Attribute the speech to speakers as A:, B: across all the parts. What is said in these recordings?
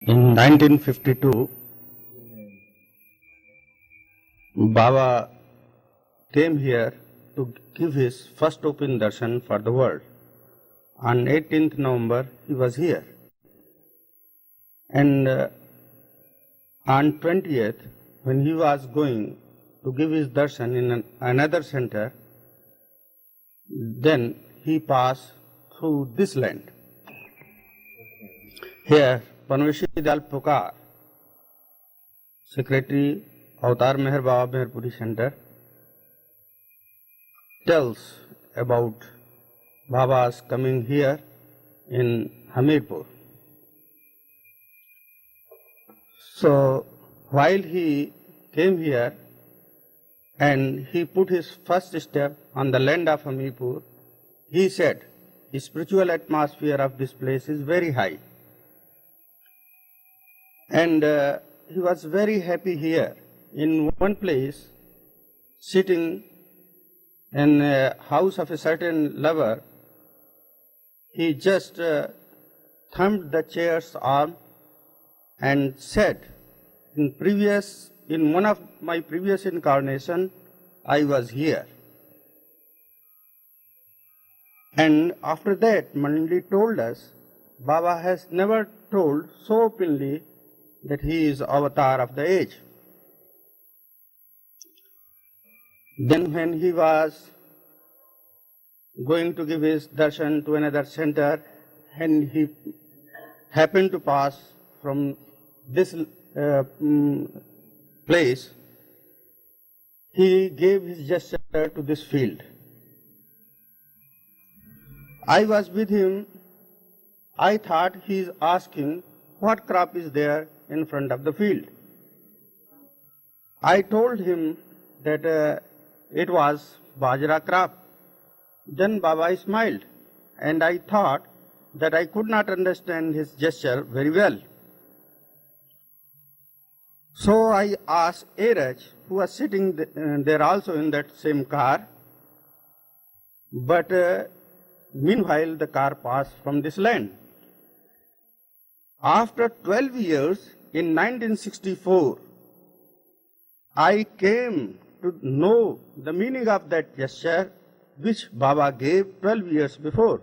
A: In 1952, Baba came here to give his first open darshan for the world. On 18th November, he was here. And on 20th, when he was going to give his darshan in another center, then he passed through this land. Here, Panveshi Dal Pukar, Secretary Avatar Meher Baba Meherpuri Center, tells about Baba's coming here in Hamirpur. So, while he came here and he put his first step on the land of Hamirpur, he said, the spiritual atmosphere of this place is very high. And he was very happy here. In one place, sitting in a house of a certain lover, he just thumped the chair's arm and said, in one of my previous incarnation, I was here. And after that, Mandli told us, Baba has never told so openly that he is avatar of the age. Then when he was going to give his darshan to another center, and he happened to pass from this place, he gave his gesture to this field. I was with him. I thought he is asking what crop is there in front of the field. I told him that it was bajra crop. Then Baba smiled, and I thought that I could not understand his gesture very well. So I asked Araj, who was sitting there also in that same car, but meanwhile the car passed from this land. After 12 years, in 1964, I came to know the meaning of that gesture which Baba gave 12 years before.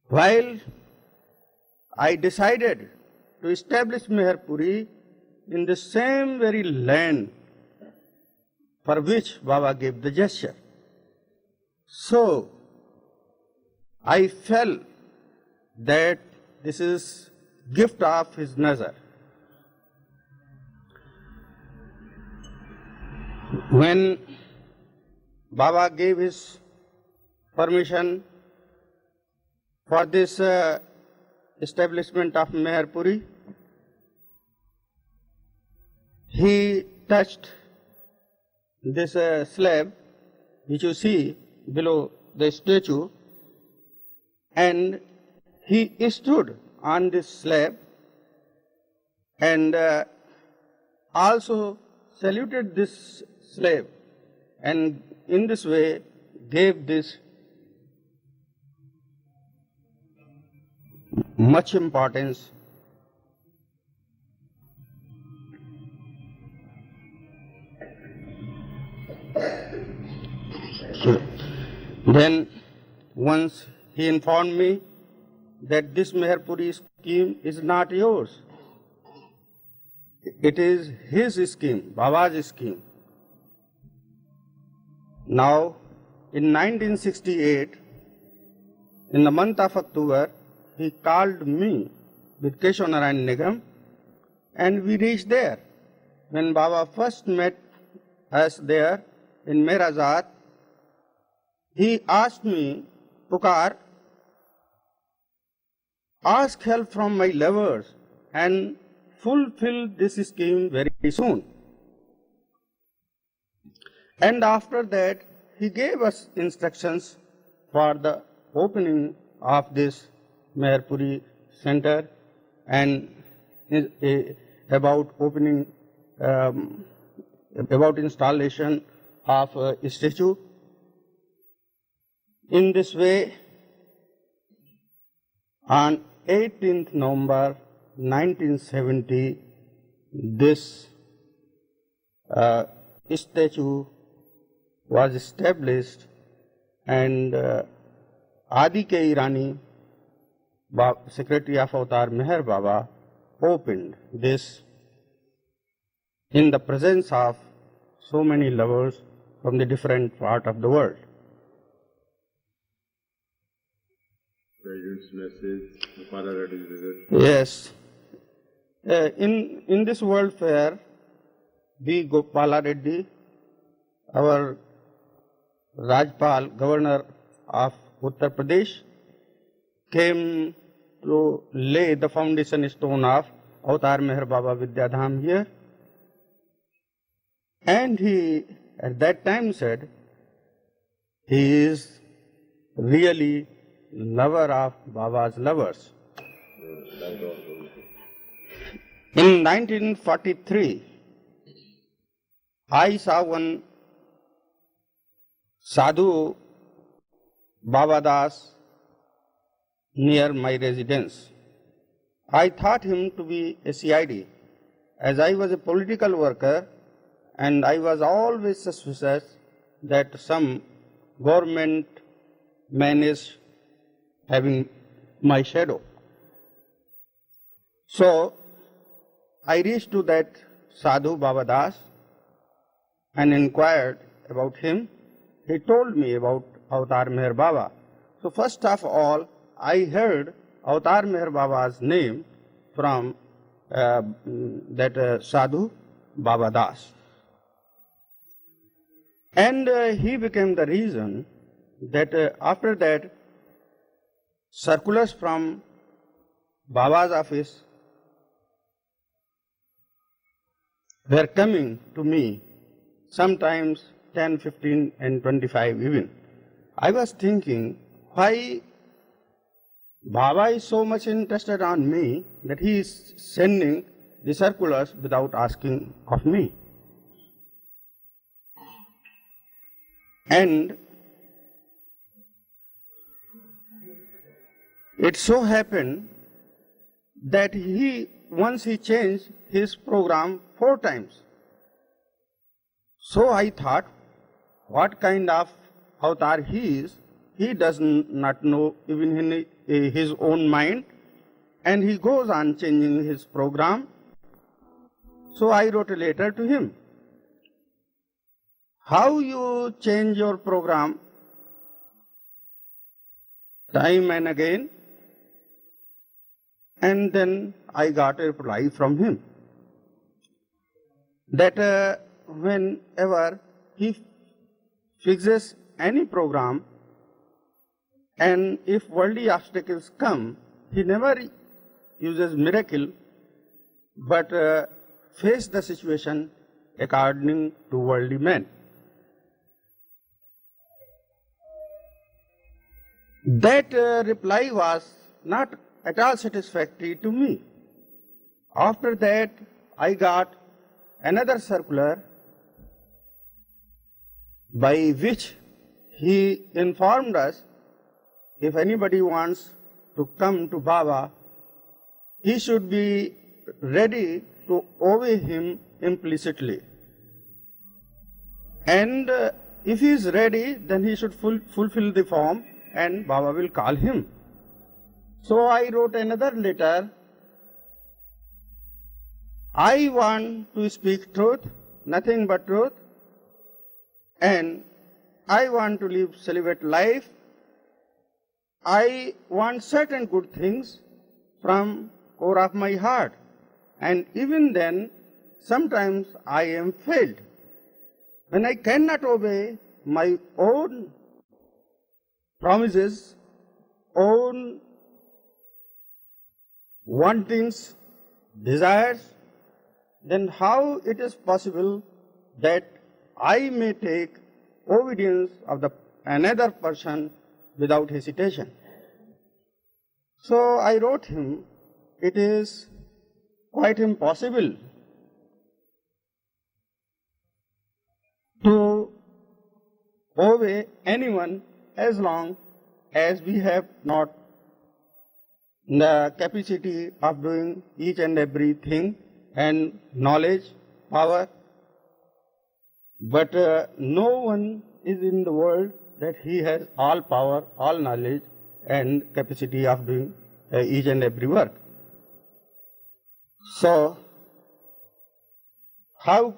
A: While I decided to establish Meherpuri in the same very land for which Baba gave the gesture. So, I felt that this is gift of his nazar. When Baba gave his permission for this establishment of Meherpuri, he touched this slab which you see below the statue, and he stood on this slab and also saluted this slab, and in this way gave this much importance. So, then once he informed me that this Meherpuri scheme is not yours. It is his scheme, Baba's scheme. Now, in 1968, in the month of October, he called me with Keshav Narayan Nigam, and we reached there. When Baba first met us there in Merazat, he asked me, Pukar, ask help from my lovers and fulfill this scheme very soon. And after that, he gave us instructions for the opening of this Meherpuri center and about opening, about installation of a statue. In this way, on 18th November 1970, this statue was established, and Adi K. Irani, Secretary of Avatar Meher Baba, opened this in the presence of so many lovers from the different part of the world.
B: President's message, Pala Reddy visit.
A: Yes. In this World Fair, B. Gopala Reddy, our Rajpal, Governor of Uttar Pradesh, came to lay the foundation stone of Avatar Meher Baba Vidyadham here. And he, at that time, said he is really lover of Baba's lovers. In 1943, I saw one Sadhu Babadas near my residence. I thought him to be a CID, as I was a political worker, and I was always suspicious that some government man is having my shadow. So I reached to that Sadhu Babadas and inquired about him. He told me about Avatar Meher Baba. So first of all, I heard Avatar Meher Baba's name from that Sadhu Babadas. And he became the reason that after that, circulars from Baba's office were coming to me, sometimes 10, 15 and 25 even. I was thinking, why Baba is so much interested on me that he is sending the circulars without asking of me. And it so happened that once he changed his program 4 times. So I thought, what kind of avatar he is? He does not know even in his own mind, and he goes on changing his program. So I wrote a letter to him. How you change your program time and again? And then I got a reply from him that whenever he fixes any program, and if worldly obstacles come, he never uses miracle, but face the situation according to worldly men. That reply was not at all satisfactory to me. After that, I got another circular by which he informed us if anybody wants to come to Baba, he should be ready to obey him implicitly. And if he is ready, then he should fulfill the form and Baba will call him. So I wrote another letter. I want to speak truth, nothing but truth, and I want to live celibate life. I want certain good things from core of my heart, and even then, sometimes I am failed. When I cannot obey my own promises, own wantings, desires, then how it is possible that I may take obedience of another person without hesitation? So I wrote him, it is quite impossible to obey anyone as long as we have not the capacity of doing each and everything and knowledge, power. But no one is in the world that he has all power, all knowledge and capacity of doing each and every work. So, how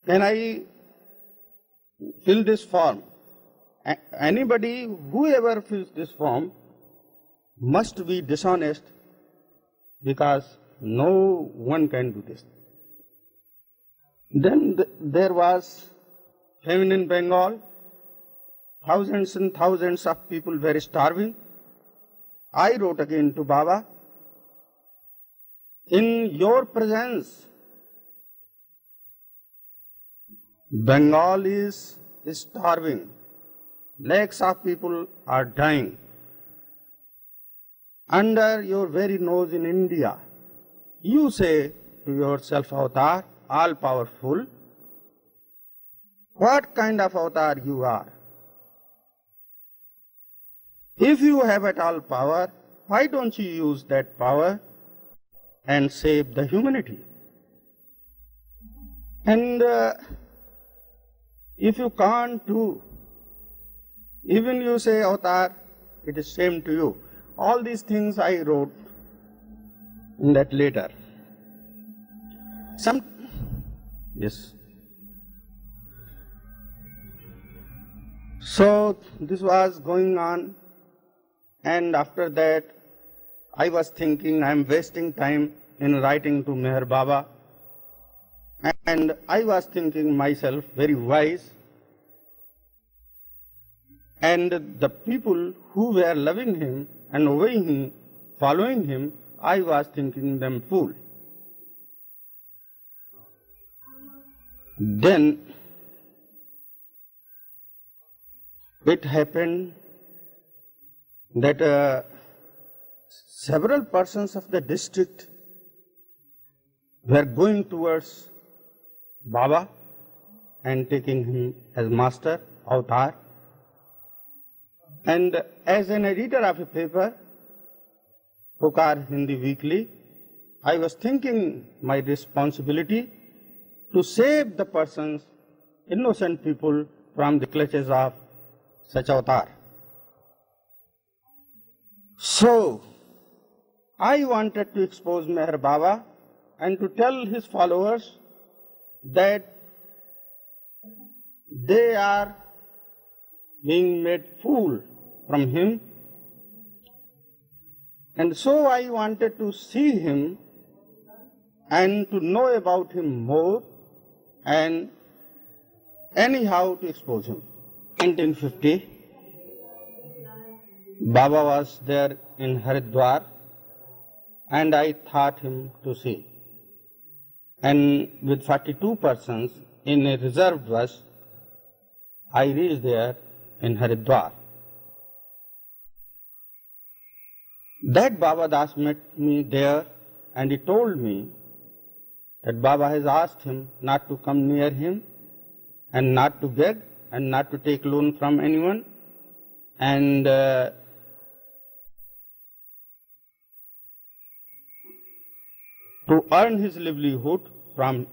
A: can I fill this form? Anybody, whoever fills this form, must be dishonest, because no one can do this. Then there was famine in Bengal. Thousands and thousands of people were starving. I wrote again to Baba, in your presence, Bengal is starving. Lakhs of people are dying. Under your very nose in India, you say to yourself, Avatar, all powerful. What kind of avatar you are? If you have at all power, why don't you use that power and save the humanity? And if you can't do, even you say, Avatar, it is shame to you. All these things I wrote in that letter. Yes. So this was going on, and after that I was thinking I am wasting time in writing to Meher Baba, and I was thinking myself very wise, and the people who were loving him and obeying him, following him, I was thinking them fool. Then it happened that several persons of the district were going towards Baba and taking him as master, avatar. And as an editor of a paper, Pukar Hindi Weekly, I was thinking my responsibility to save the persons, innocent people, from the clutches of such avatar. So, I wanted to expose Meher Baba and to tell his followers that they are being made fool from him. And so I wanted to see him and to know about him more, and anyhow to expose him. 1950, Baba was there in Haridwar, and I thought him to see. And with 42 persons in a reserved bus, I reached there in Haridwar. That Baba Das met me there, and he told me that Baba has asked him not to come near him, and not to beg, and not to take loan from anyone, and to earn his livelihood from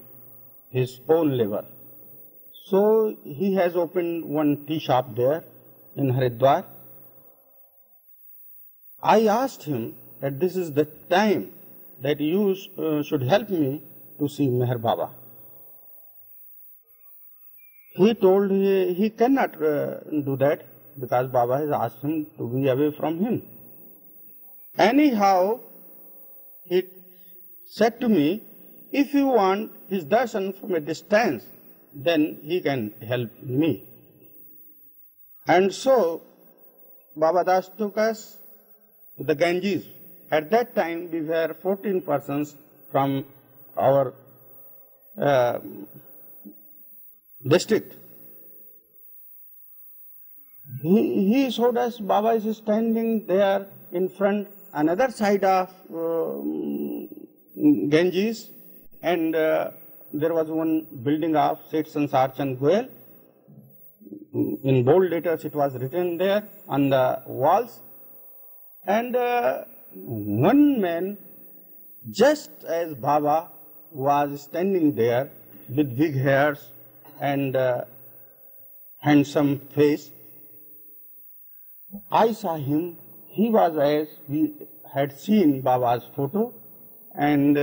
A: his own labor. So he has opened one tea shop there in Haridwar. I asked him that this is the time that you should help me to see Meher Baba. He told he cannot do that because Baba has asked him to be away from him. Anyhow, he said to me, if you want his darshan from a distance, then he can help me. And so, Baba Das took us to the Ganges. At that time, we were 14 persons from our district. He showed us Baba is standing there in front, another side of Ganges, and there was one building of Seth Sansar Chand Goyal. In bold letters it was written there on the walls, And one man, just as Baba was standing there with big hairs and handsome face, I saw him. He was as we had seen Baba's photo, and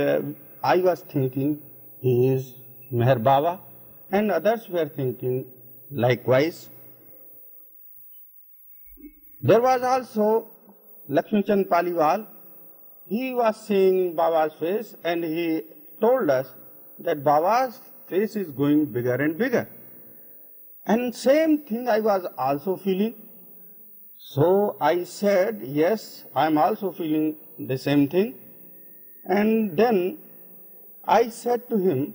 A: I was thinking he is Meher Baba, and others were thinking likewise. There was also Lakshmichand Paliwal. He was seeing Baba's face, and he told us that Baba's face is going bigger and bigger. And same thing I was also feeling. So I said, yes, I am also feeling the same thing. And then I said to him,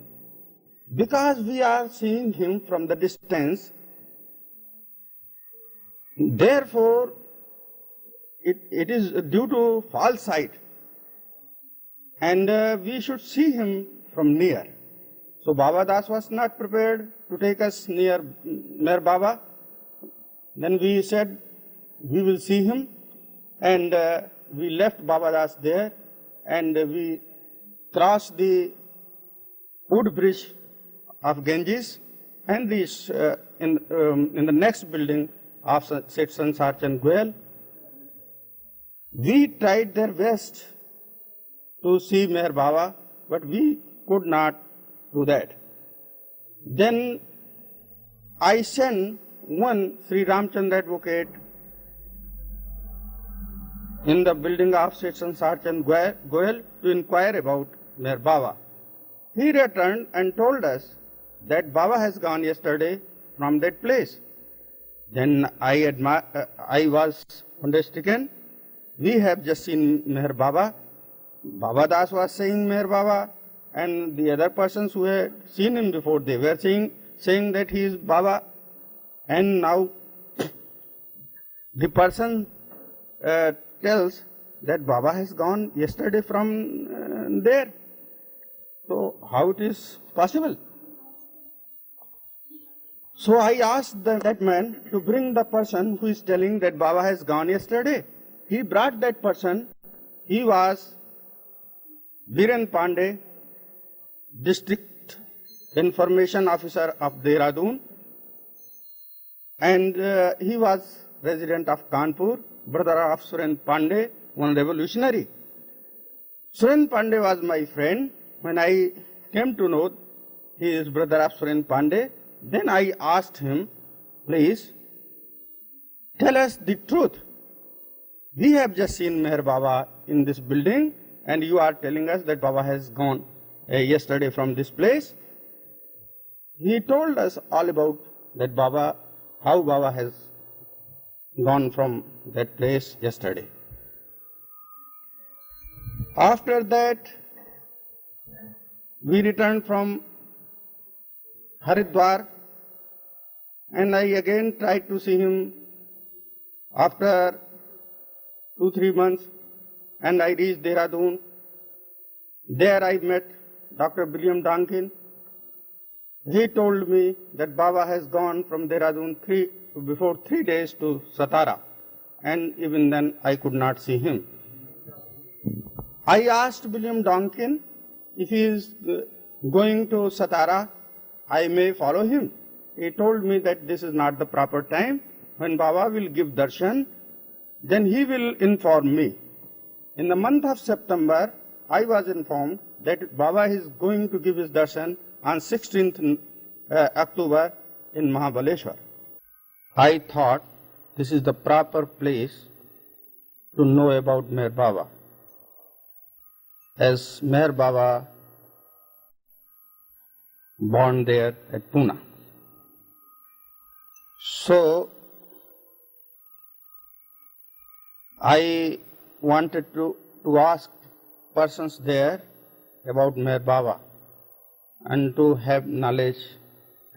A: because we are seeing him from the distance, therefore it is due to false sight, and we should see him from near. So Baba Das was not prepared to take us near Meher Baba. Then we said we will see him, and we left Baba Das there, and we crossed the wood bridge of Ganges and reached in the next building of Seth Sansar Chand Goyal. We tried their best to see Meher Baba, but we could not do that. Then I sent one Sri Ramchandra advocate in the building of Seth Sansar Chand Goyal to inquire about Meher Baba. He returned and told us that Baba has gone yesterday from that place. Then I was wonder-stricken. We have just seen Meher Baba. Baba Das was saying Meher Baba, and the other persons who had seen him before, they were saying that he is Baba. And now the person tells that Baba has gone yesterday from there. So how it is possible? So I asked that man to bring the person who is telling that Baba has gone yesterday. He brought that person. He was Biren Pandey, District Information Officer of Dehradun, and he was resident of Kanpur, brother of Suren Pandey, one revolutionary. Suren Pandey was my friend. When I came to know he is brother of Suren Pandey, then I asked him, please tell us the truth. We have just seen Meher Baba in this building, and you are telling us that Baba has gone yesterday from this place. He told us all about that Baba, how Baba has gone from that place yesterday. After that, we returned from Haridwar, and I again tried to see him after 2-3 months, and I reached Dehradun. There I met Dr. William Donkin. He told me that Baba has gone from Dehradun before 3 days to Satara, and even then I could not see him. I asked William Donkin if he is going to Satara, I may follow him. He told me that this is not the proper time. When Baba will give darshan, then he will inform me. In the month of September, I was informed that Baba is going to give his darshan on 16th October in Mahabaleshwar. I thought this is the proper place to know about Meher Baba, as Meher Baba born there at Pune. So I wanted to ask persons there about Meher Baba and to have knowledge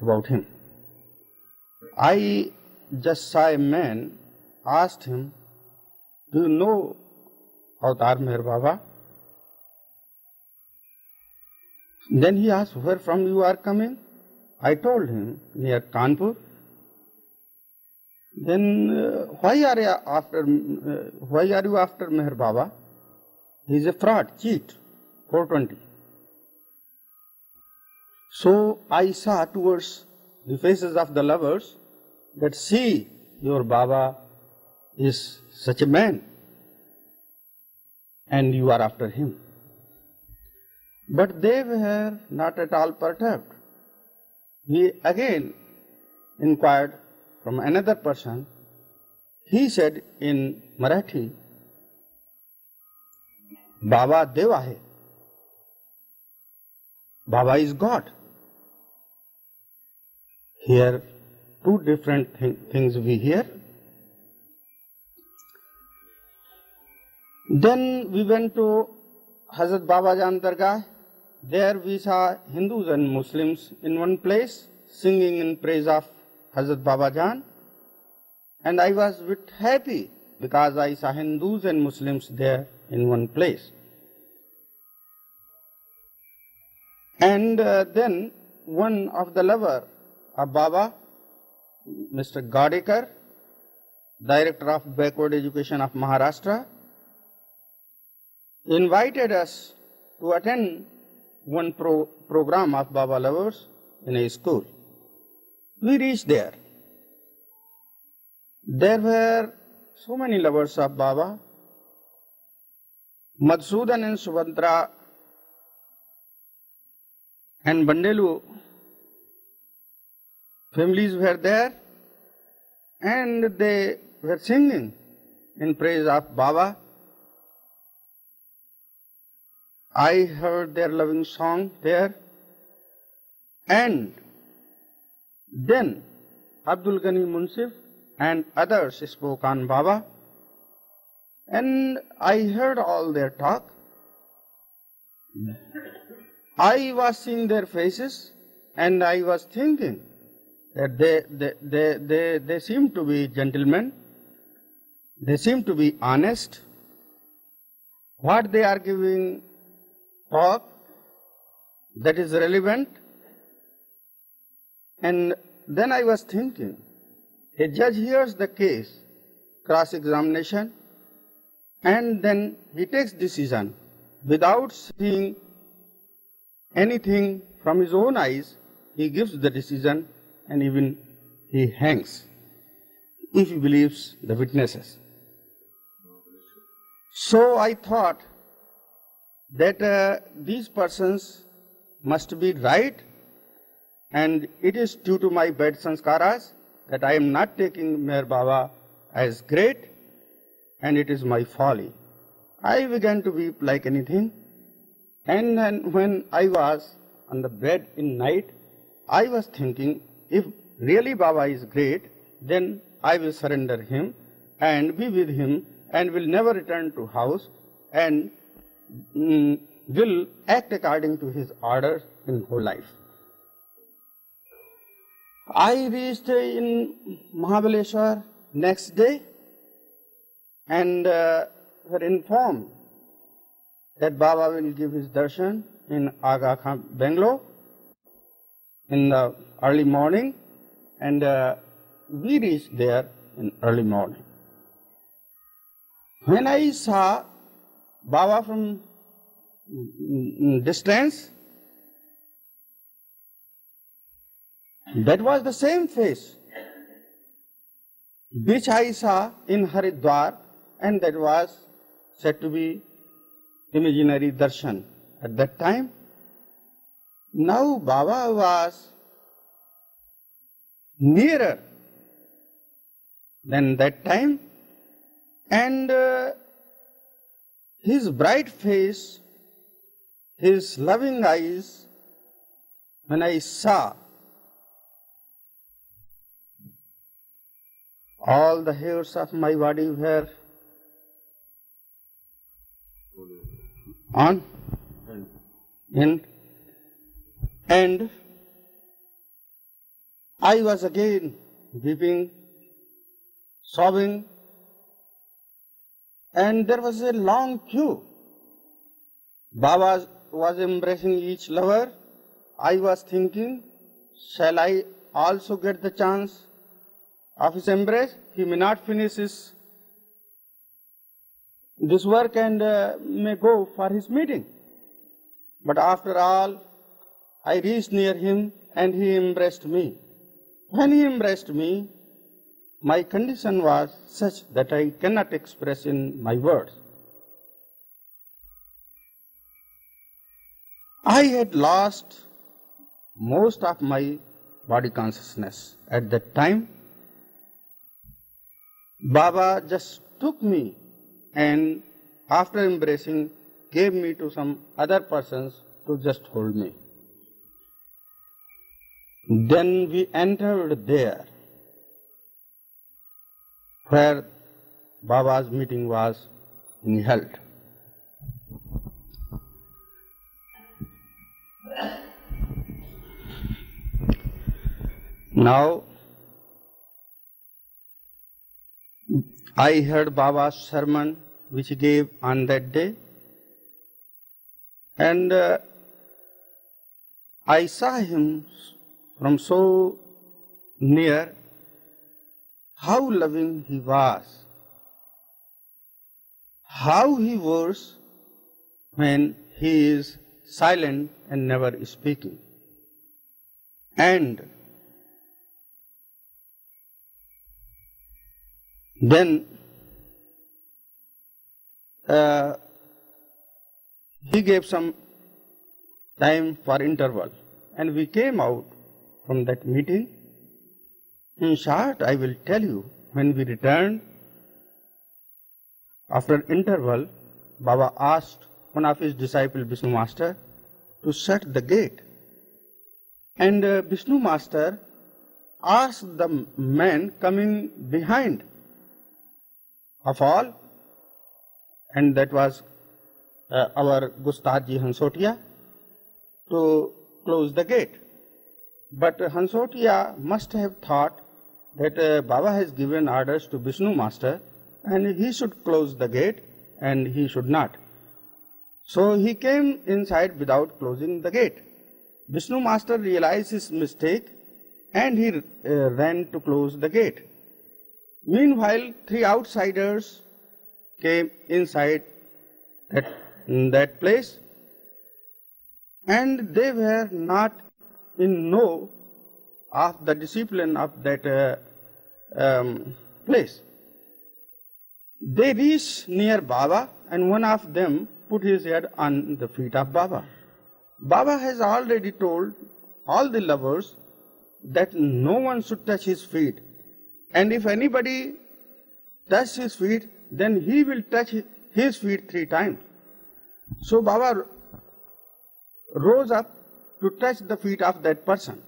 A: about him. I just saw a man, asked him, do you know Avatar Meher Baba? Then he asked, where from you are coming? I told him, near Kanpur. Then why are you after Meher Baba? He is a fraud, cheat, 420. So I saw towards the faces of the lovers that see your Baba is such a man and you are after him. But they were not at all perturbed. He again inquired from another person. He said in Marathi, Baba Deva hai. Baba is God. Here, two different things we hear. Then we went to Hazrat Baba Jan Dargah. There we saw Hindus and Muslims in one place singing in praise of Hazrat Baba Jan. And I was a bit happy because I saw Hindus and Muslims there in one place. And then one of the lover of Baba, Mr. Gadekar, Director of Backward Education of Maharashtra, invited us to attend one program of Baba lovers in a school. We reached there. There were so many lovers of Baba. Madhusudan and Subhadra and Bandelu families were there, and they were singing in praise of Baba. I heard their loving song there, and then Abdul Ghani Munsif and others spoke on Baba, and I heard all their talk. I was seeing their faces, and I was thinking that they seem to be gentlemen, they seem to be honest. What they are giving talk, that is relevant. And then I was thinking, a judge hears the case, cross-examination, and then he takes decision without seeing anything from his own eyes. He gives the decision, and even he hangs if he believes the witnesses. So I thought that these persons must be right, and it is due to my bad sanskaras that I am not taking Meher Baba as great, and it is my folly. I began to weep like anything, and then when I was on the bed in night, I was thinking, if really Baba is great, then I will surrender him and be with him and will never return to house and will act according to his orders in whole life. I reached in Mahabaleshwar next day and were informed that Baba will give his darshan in Aga Khan, Bangalore in the early morning, and we reached there in early morning. When I saw Baba from distance, that was the same face which I saw in Haridwar, and that was said to be imaginary darshan at that time. Now Baba was nearer than that time, and his bright face, his loving eyes, when I saw, all the hairs of my body were on end, and I was again weeping, sobbing, and there was a long queue. Baba was embracing each lover. I was thinking, shall I also get the chance of his embrace? he may not finish this work and may go for his meeting. But after all, I reached near him and he embraced me. When he embraced me, my condition was such that I cannot express in my words. I had lost most of my body consciousness. At that time, Baba just took me and after embracing, gave me to some other persons to just hold me. Then we entered there where Baba's meeting was being held. Now, I heard Baba's sermon which he gave on that day, and I saw him from so near, how loving he was, how he was when he is silent and never speaking. And then he gave some time for interval, and we came out from that meeting. In short, I will tell you, when we returned, after interval, Baba asked one of his disciples, Vishnu Master, to shut the gate. And Vishnu Master asked the man coming behind of all, and that was our Gustadji Hansotia, to close the gate. But Hansotia must have thought that Baba has given orders to Vishnu Master and he should close the gate and he should not. So he came inside without closing the gate. Vishnu Master realized his mistake and he ran to close the gate. Meanwhile, 3 outsiders came inside that place, and they were not in know of the discipline of that place. They reached near Baba, and one of them put his head on the feet of Baba. Baba has already told all the lovers that no one should touch his feet, and if anybody touches his feet, then he will touch his feet 3 times. So Baba rose up to touch the feet of that person.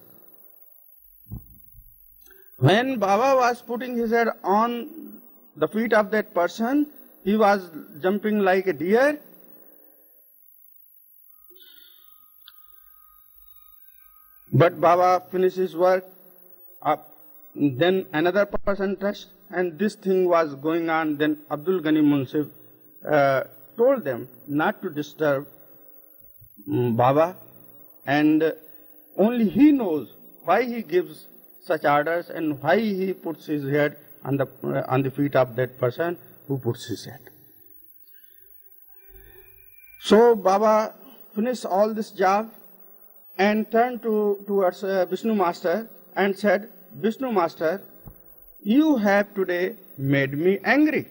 A: When Baba was putting his head on the feet of that person, he was jumping like a deer. But Baba finished his work up. Then another person touched, and this thing was going on. Then Abdul Ghani Munsif told them not to disturb Baba, and only he knows why he gives such orders and why he puts his head on the feet of that person who puts his head. So Baba finished all this job and turned towards Vishnu Master and said, Vishnu Master, you have today made me angry.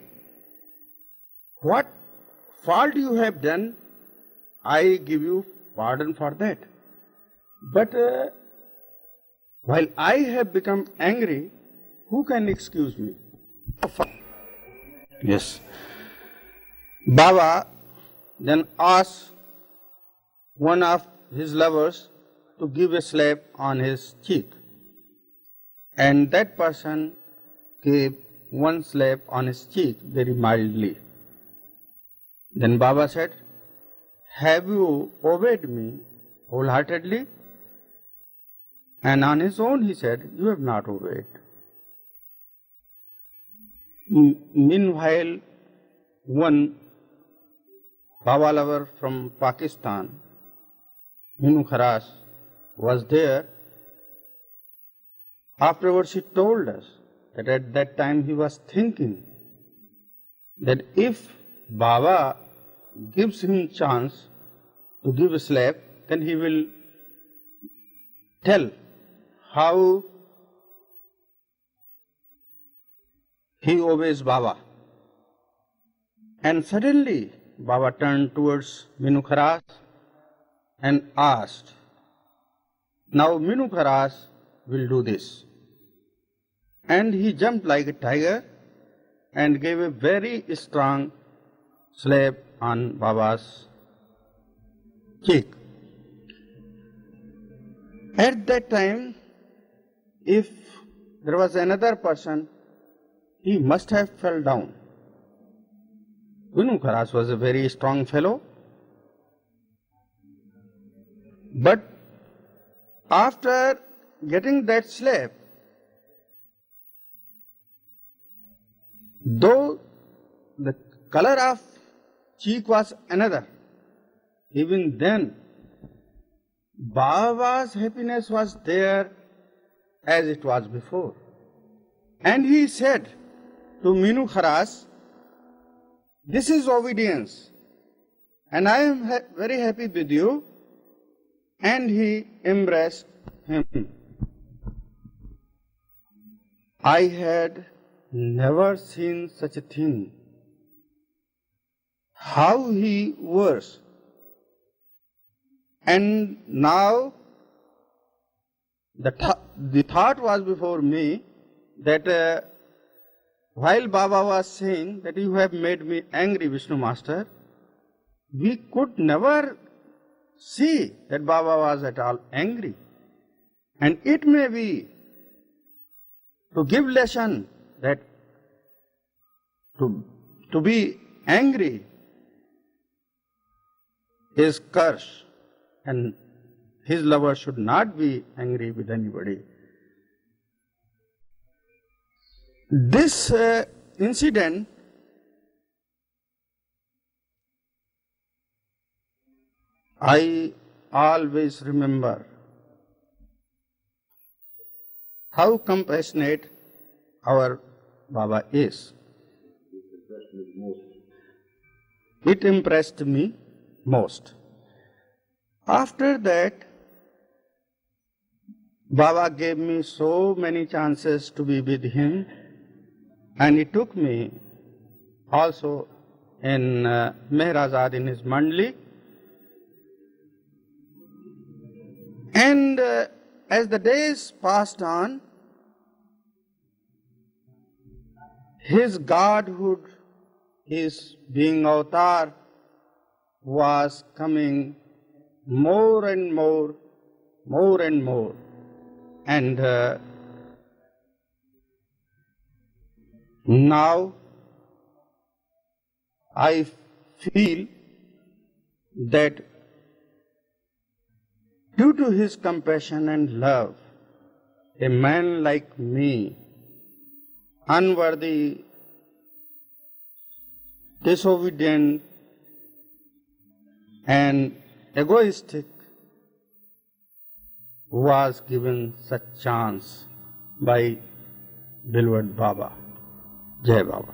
A: What fault you have done, I give you pardon for that. But while I have become angry, who can excuse me? Yes. Baba then asked one of his lovers to give a slap on his cheek, and that person gave one slap on his cheek very mildly. Then Baba said, have you obeyed me wholeheartedly? And on his own he said, you have not obeyed. Meanwhile, one Baba lover from Pakistan, Minu Kharas, was there. Afterwards he told us that at that time he was thinking that if Baba gives him chance to give a slap, then he will tell how he obeys Baba. And suddenly Baba turned towards Minu Kharas and asked, "Now Minu Kharas will do this." And he jumped like a tiger and gave a very strong slap on Baba's cheek. At that time, if there was another person, he must have fell down. Minu Kharas was a very strong fellow. But after getting that slap, though the color of cheek was another, even then Baba's happiness was there as it was before. And he said to Minu Kharas, "This is obedience, and I am very happy with you." And he embraced him. I had never seen such a thing. How he was. And now the thought was before me that while Baba was saying that you have made me angry, Vishnu Master, we could never see that Baba was at all angry. And it may be to give lesson that to be angry is curse, and his lover should not be angry with anybody. This incident I always remember how compassionate our Baba is. It impressed me most. After that, Baba gave me so many chances to be with him, and he took me also in Mehrazad in his Mandli. And as the days passed on, his godhood, his being avatar, was coming more and more, more and more. And now I feel that due to his compassion and love, a man like me, unworthy, disobedient, and egoistic, was given such chance by beloved Baba. Jai Baba.